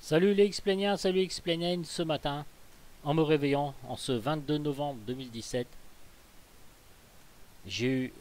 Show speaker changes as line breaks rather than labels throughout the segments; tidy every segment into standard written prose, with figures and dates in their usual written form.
Salut les Xpleniens, salut Xpleniens. Ce matin, en me réveillant, en ce 22 novembre 2017, j'ai eu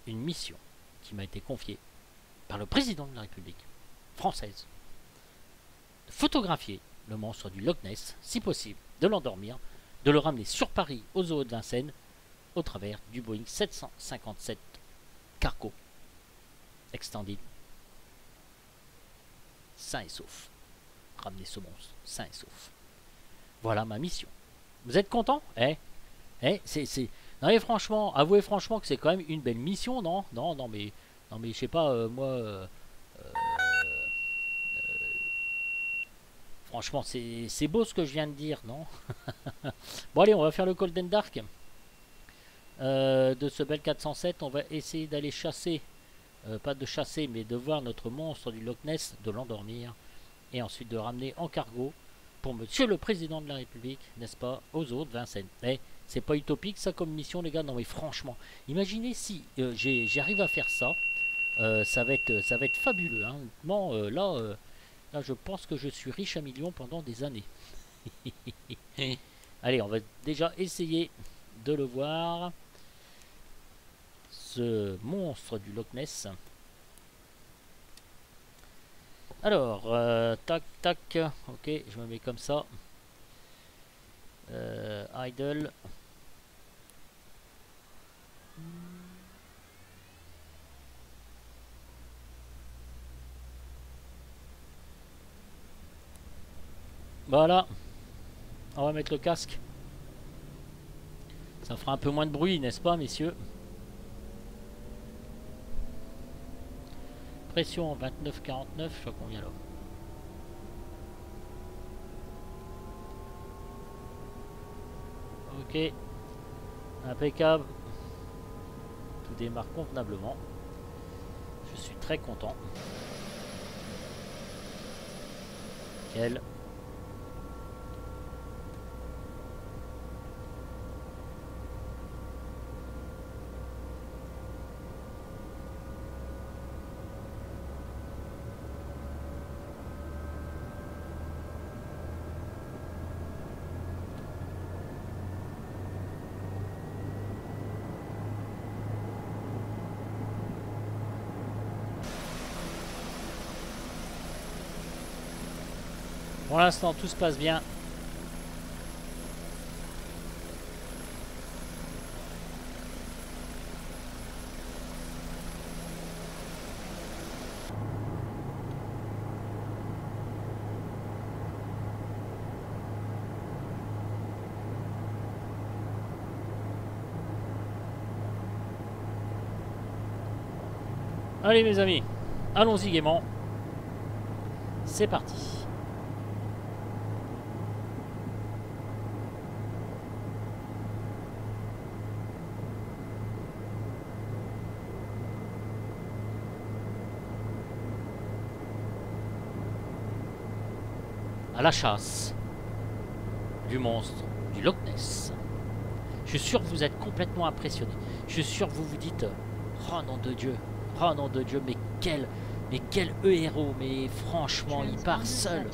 une mission qui m'a été confiée par le président de la République française de photographier le monstre du Loch Ness, si possible, de l'endormir, de le ramener sur Paris au zoo de Vincennes au travers du Boeing 757 Cargo Extended, sain et sauf. Ramener ce monstre sain et sauf. Voilà ma mission. Vous êtes content? C'est. Non mais franchement, avouez franchement que c'est quand même une belle mission, non? Non mais je sais pas, moi. Franchement, c'est beau ce que je viens de dire, non? Bon allez, on va faire le Golden Dark de ce bel 407. On va essayer d'aller chasser, pas de chasser, mais de voir notre monstre du Loch Ness, de l'endormir, et ensuite de ramener en cargo pour Monsieur le Président de la République, n'est-ce pas, aux autres Vincennes. C'est pas utopique ça comme mission les gars, non mais franchement, imaginez si j'arrive à faire ça, ça va être fabuleux, hein. Honnêtement, là je pense que je suis riche à millions pendant des années. Allez, on va déjà essayer de le voir, ce monstre du Loch Ness. Alors, tac, tac, ok, je me mets comme ça. Idle. Voilà, on va mettre le casque. Ça fera un peu moins de bruit, n'est-ce pas, messieurs? Pression 29,49, je sais pas combien là. Ok, impeccable. Tout démarre convenablement. Je suis très content. Nickel. Pour l'instant, tout se passe bien. Allez mes amis, allons-y gaiement. C'est parti. À la chasse du monstre du Loch Ness. Je suis sûr que vous êtes complètement impressionné. Je suis sûr que vous vous dites oh nom de Dieu, mais quel héros, mais franchement, il part seul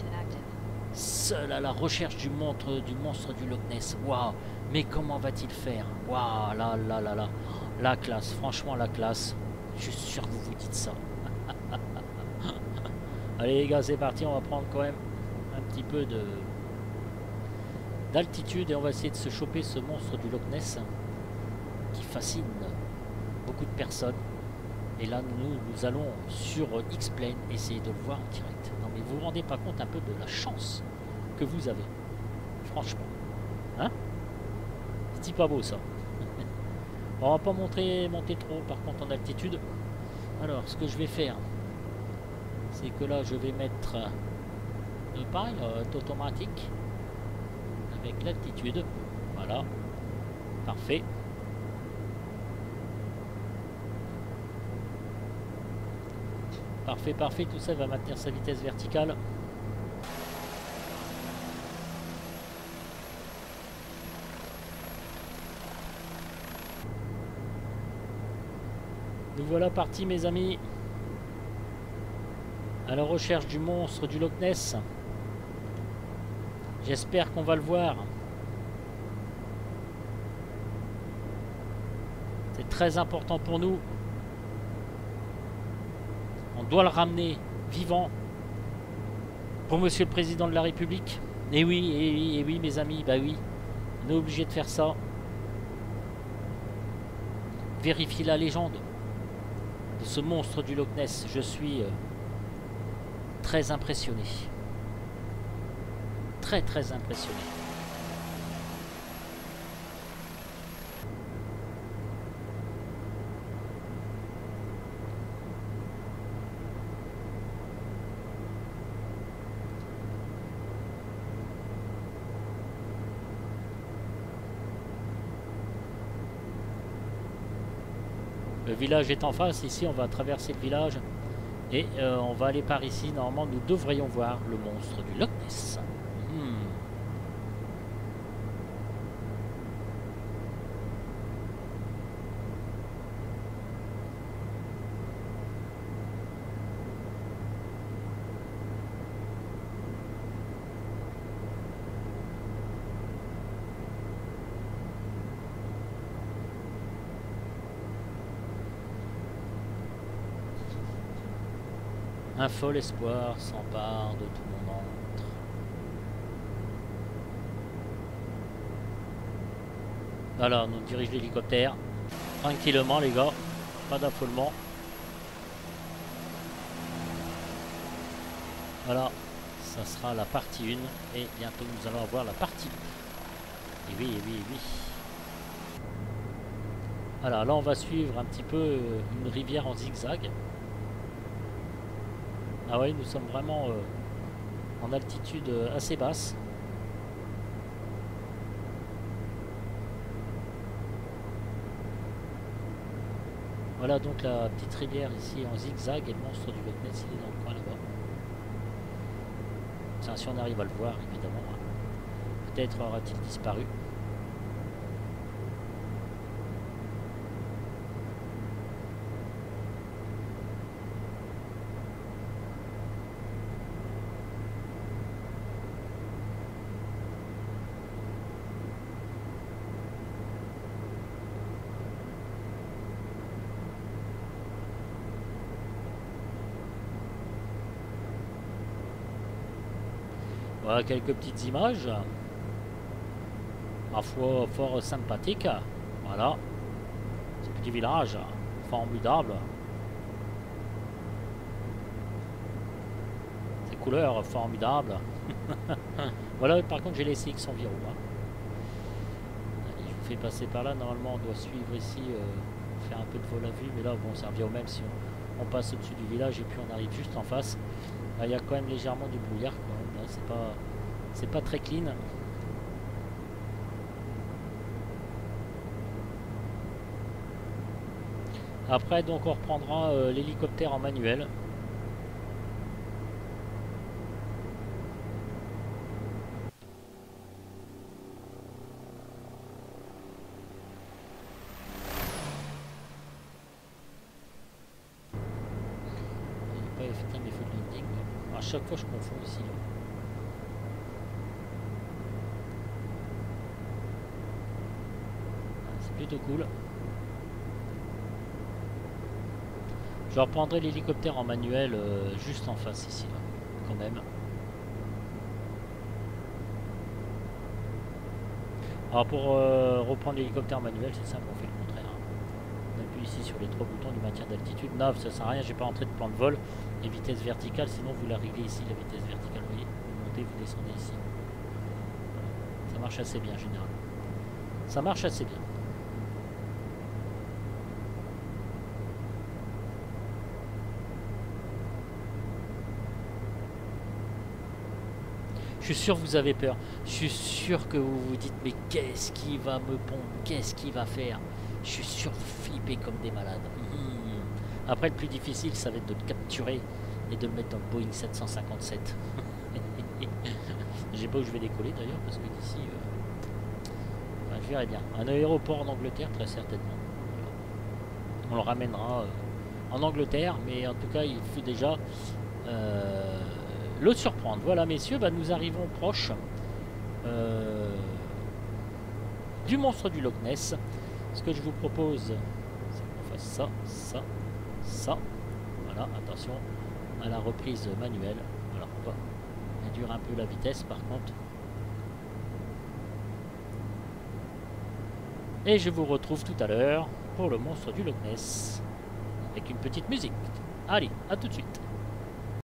à la recherche du monstre du Loch Ness. Waouh, mais comment va-t-il faire? Waouh, là, la classe, franchement la classe. Je suis sûr que vous vous dites ça. Allez les gars, c'est parti, on va prendre quand même un petit peu d'altitude et on va essayer de se choper ce monstre du Loch Ness qui fascine beaucoup de personnes. Et là nous allons sur X-Plane essayer de le voir en direct. Non mais vous vous rendez pas compte un peu de la chance que vous avez, franchement, hein? C'est pas beau ça. On va pas monter trop par contre en altitude. Alors ce que je vais faire, c'est que là je vais mettre le pilot automatique avec l'altitude. Voilà, parfait. Parfait, tout ça va maintenir sa vitesse verticale. Nous voilà partis mes amis, à la recherche du monstre du Loch Ness. J'espère qu'on va le voir. C'est très important pour nous. On doit le ramener vivant pour Monsieur le Président de la République. Et oui, et oui, et oui, mes amis, bah oui. On est obligé de faire ça. Vérifier la légende de ce monstre du Loch Ness. Je suis très impressionné. Très, très impressionné. Le village est en face, ici on va traverser le village et on va aller par ici. Normalement nous devrions voir le monstre du Loch Ness. Un fol espoir s'empare de tout mon antre. Voilà, on dirige l'hélicoptère. Tranquillement les gars, pas d'affolement. Voilà, ça sera la partie 1 et bientôt nous allons avoir la partie 2. Et oui, et oui, et oui. Voilà, là on va suivre un petit peu une rivière en zigzag. Ah oui, nous sommes vraiment en altitude assez basse. Voilà donc la petite rivière ici en zigzag et le monstre du Loch Ness il est dans le coin là-bas. Tiens, si on arrive à le voir évidemment. Peut-être aura-t-il disparu. Voilà quelques petites images. Ma foi, fort sympathique. Voilà. Ce petit village formidable. Ces couleurs formidables. Voilà, par contre j'ai laissé X en virou. Allez, je vous fais passer par là. Normalement on doit suivre ici, faire un peu de vol à vue. Mais là bon, ça revient au même si on passe au-dessus du village et puis on arrive juste en face. Là, il y a quand même légèrement du brouillard. C'est pas très clean. Après donc on reprendra l'hélicoptère en manuel. Il n'y a pas effectué mes feux de landing. À chaque fois je confonds ici. Là. C'est plutôt cool. Je reprendrai l'hélicoptère en manuel juste en face ici, là, quand même. Alors pour reprendre l'hélicoptère en manuel, c'est simple, on fait le contraire. On appuie ici sur les 3 boutons du maintien d'altitude. Nav, ça sert à rien, j'ai pas entré de plan de vol. Et vitesse verticale, sinon vous la réglez ici, la vitesse verticale, vous voyez. Vous montez, vous descendez ici. Voilà. Ça marche assez bien, généralement. Ça marche assez bien. Je suis sûr que vous avez peur. Je suis sûr que vous vous dites mais qu'est-ce qui va me pondre? Qu'est-ce qu'il va faire? Je suis sûr que vous flippez comme des malades. Après le plus difficile ça va être de le capturer et de le mettre dans le Boeing 757. Je sais pas où je vais décoller d'ailleurs parce que d'ici enfin, je verrai bien. Un aéroport en Angleterre très certainement. Voilà. On le ramènera en Angleterre mais en tout cas il faut déjà le surprendre. Voilà messieurs, bah, nous arrivons proche du monstre du Loch Ness. Ce que je vous propose, c'est qu'on fasse ça, ça, ça. Voilà, attention à la reprise manuelle. Alors on va réduire un peu la vitesse par contre. Et je vous retrouve tout à l'heure pour le monstre du Loch Ness avec une petite musique. Allez, à tout de suite.